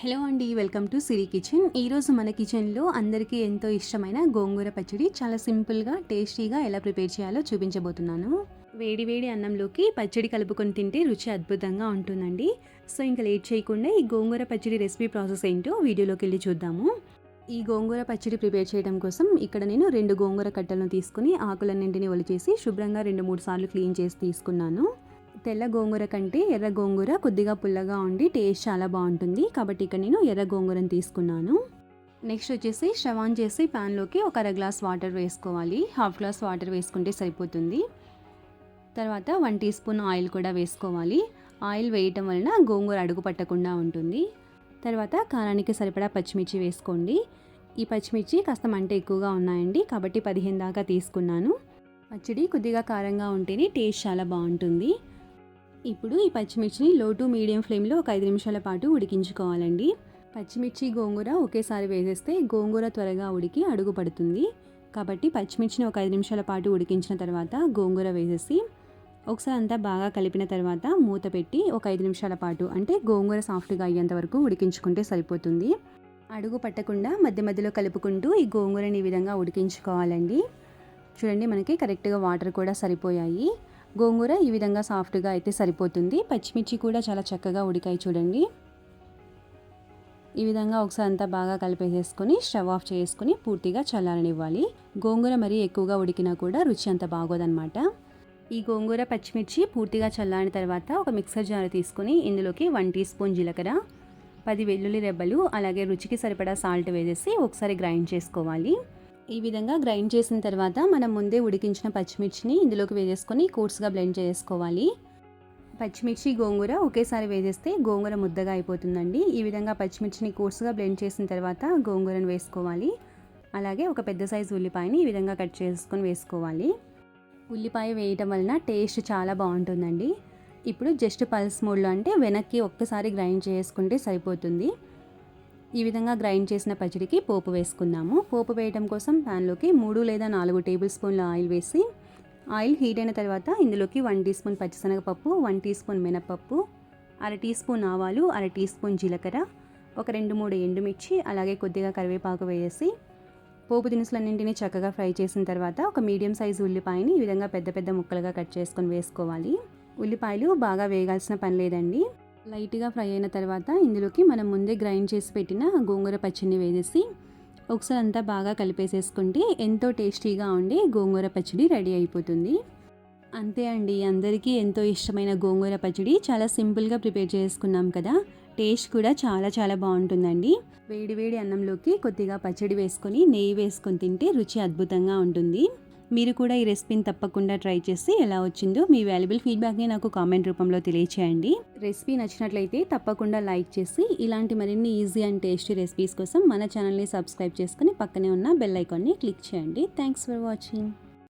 Hello అండి, welcome to Siri kitchen. ఈరోజు మన కిచెన్లో అందరికీ ఎంతో ఇష్టమైన గోంగూర పచ్చడి చాలా సింపుల్గా టేస్టీగా ఎలా ప్రిపేర్ చేయాలో చూపించబోతున్నాను. వేడి వేడి అన్నంలోకి పచ్చడి కలుపుకొని తింటే రుచి అద్భుతంగా ఉంటుందండి. సో ఇంకా లేట్ చేయకుండా ఈ గోంగూర పచ్చడి రెసిపీ ప్రాసెస్ ఏంటో వీడియోలోకి వెళ్ళి చూద్దాము. ఈ గోంగూర పచ్చడి ప్రిపేర్ చేయడం కోసం ఇక్కడ నేను 2 గోంగూర కట్టలను తీసుకుని ఆకులన్నింటినీ ఒలిచేసి శుభ్రంగా 2-3 సార్లు క్లీన్ చేసి తీసుకున్నాను. తెల్ల గోంగూర కంటే ఎర్ర గోంగూర కొద్దిగా పుల్లగా ఉండి టేస్ట్ చాలా బాగుంటుంది, కాబట్టి ఇక్కడ నేను ఎర్ర గోంగూరను తీసుకున్నాను. నెక్స్ట్ వచ్చేసి స్టవ్ ఆన్ చేసి ప్యాన్లోకి ఒక అర గ్లాస్ వాటర్ వేసుకోవాలి. హాఫ్ గ్లాస్ వాటర్ వేసుకుంటే సరిపోతుంది. తర్వాత 1 టీ స్పూన్ ఆయిల్ కూడా వేసుకోవాలి. ఆయిల్ వేయటం వలన గోంగూర అడుగు పట్టకుండా ఉంటుంది. తర్వాత కారానికి సరిపడా పచ్చిమిర్చి వేసుకోండి. ఈ పచ్చిమిర్చి కాస్త మంట ఎక్కువగా ఉన్నాయండి, కాబట్టి 15 దాకా తీసుకున్నాను. పచ్చడి కొద్దిగా కారంగా ఉంటేనే టేస్ట్ చాలా బాగుంటుంది. ఇప్పుడు ఈ పచ్చిమిర్చిని లో టు మీడియం ఫ్లేమ్లో ఒక 5 నిమిషాల పాటు ఉడికించుకోవాలండి. పచ్చిమిర్చి గోంగూర ఒకేసారి వేసేస్తే గోంగూర త్వరగా ఉడికి అడుగు పడుతుంది, కాబట్టి పచ్చిమిర్చిని ఒక 5 నిమిషాల పాటు ఉడికించిన తర్వాత గోంగూర వేసేసి ఒకసారి అంతా బాగా కలిపిన తర్వాత మూత పెట్టి ఒక 5 నిమిషాల పాటు, అంటే గోంగూర సాఫ్ట్గా అయ్యేంత వరకు ఉడికించుకుంటే సరిపోతుంది. అడుగు పట్టకుండా మధ్య మధ్యలో కలుపుకుంటూ ఈ గోంగూరని ఈ విధంగా ఉడికించుకోవాలండి. చూడండి, మనకి కరెక్ట్గా వాటర్ కూడా సరిపోయాయి. గోంగూర ఈ విధంగా సాఫ్ట్గా అయితే సరిపోతుంది. పచ్చిమిర్చి కూడా చాలా చక్కగా ఉడికాయి చూడండి. ఈ విధంగా ఒకసారి అంతా బాగా కలిపేసేసుకొని స్టవ్ ఆఫ్ చేసుకుని పూర్తిగా చల్లారనివ్వాలి. గోంగూర మరీ ఎక్కువగా ఉడికినా కూడా రుచి అంత బాగోదన్నమాట. ఈ గోంగూర పచ్చిమిర్చి పూర్తిగా చల్లారిన తర్వాత ఒక మిక్సర్ జార్ తీసుకుని ఇందులోకి 1 టీ స్పూన్ జీలకర్ర, 10 వెల్లుల్లి రెబ్బలు, అలాగే రుచికి సరిపడా సాల్ట్ వేసేసి ఒకసారి గ్రైండ్ చేసుకోవాలి. ఈ విధంగా గ్రైండ్ చేసిన తర్వాత మనం ముందే ఉడికించిన పచ్చిమిర్చిని ఇందులోకి వేసేసుకొని కోర్స్గా బ్లెండ్ చేసుకోవాలి. పచ్చిమిర్చి గోంగూర ఒకేసారి వేసేస్తే గోంగూర ముద్దగా అయిపోతుందండి. ఈ విధంగా పచ్చిమిర్చిని కోర్స్గా బ్లెండ్ చేసిన తర్వాత గోంగూరను వేసుకోవాలి. అలాగే ఒక పెద్ద సైజు ఉల్లిపాయని ఈ విధంగా కట్ చేసుకొని వేసుకోవాలి. ఉల్లిపాయ వేయటం వలన టేస్ట్ చాలా బాగుంటుందండి. ఇప్పుడు జస్ట్ పల్స్ మోడ్లో, అంటే వెనక్కి ఒక్కసారి గ్రైండ్ చేసుకుంటే సరిపోతుంది. ఈ విధంగా గ్రైండ్ చేసిన పచ్చడికి పోపు వేసుకుందాము. పోపు వేయడం కోసం ప్యాన్లోకి 3 లేదా 4 టేబుల్ స్పూన్ల ఆయిల్ వేసి, ఆయిల్ హీట్ అయిన తర్వాత ఇందులోకి 1 టీ స్పూన్ పచ్చిశనగపప్పు, 1 టీ స్పూన్ మినపప్పు, అర టీ స్పూన్ ఆవాలు, అర టీ స్పూన్ జీలకర్ర, ఒక 2-3 ఎండుమిర్చి, అలాగే కొద్దిగా కరివేపాకు వేసి పోపు దినుసులన్నింటినీ చక్కగా ఫ్రై చేసిన తర్వాత ఒక మీడియం సైజు ఉల్లిపాయని ఈ విధంగా పెద్ద పెద్ద ముక్కలుగా కట్ చేసుకొని వేసుకోవాలి. ఉల్లిపాయలు బాగా వేగాల్సిన పని లేదండి. లైట్గా ఫ్రై అయిన తర్వాత ఇందులోకి మనం ముందే గ్రైండ్ చేసి పెట్టిన గోంగూర పచ్చడిని వేసేసి ఒకసారి అంతా బాగా కలిపేసేసుకుంటే ఎంతో టేస్టీగా ఉండే గోంగూర పచ్చడి రెడీ అయిపోతుంది. అంతే అండి, అందరికీ ఎంతో ఇష్టమైన గోంగూర పచ్చడి చాలా సింపుల్గా ప్రిపేర్ చేసుకున్నాం కదా. టేస్ట్ కూడా చాలా చాలా బాగుంటుందండి. వేడి వేడి అన్నంలోకి కొద్దిగా పచ్చడి వేసుకొని నెయ్యి వేసుకొని తింటే రుచి అద్భుతంగా ఉంటుంది. మీరు కూడా ఈ రెసిపీని తప్పకుండా ట్రై చేసి ఎలా వచ్చిందో మీ వాల్యుబుల్ ఫీడ్బ్యాక్ని నాకు కామెంట్ రూపంలో తెలియచేయండి. రెసిపీ నచ్చినట్లయితే తప్పకుండా లైక్ చేసి ఇలాంటి మరిన్ని ఈజీ అండ్ టేస్టీ రెసిపీస్ కోసం మన ఛానల్ని సబ్స్క్రైబ్ చేసుకుని పక్కనే ఉన్న బెల్ ఐకాన్ని క్లిక్ చేయండి. Thanks for watching.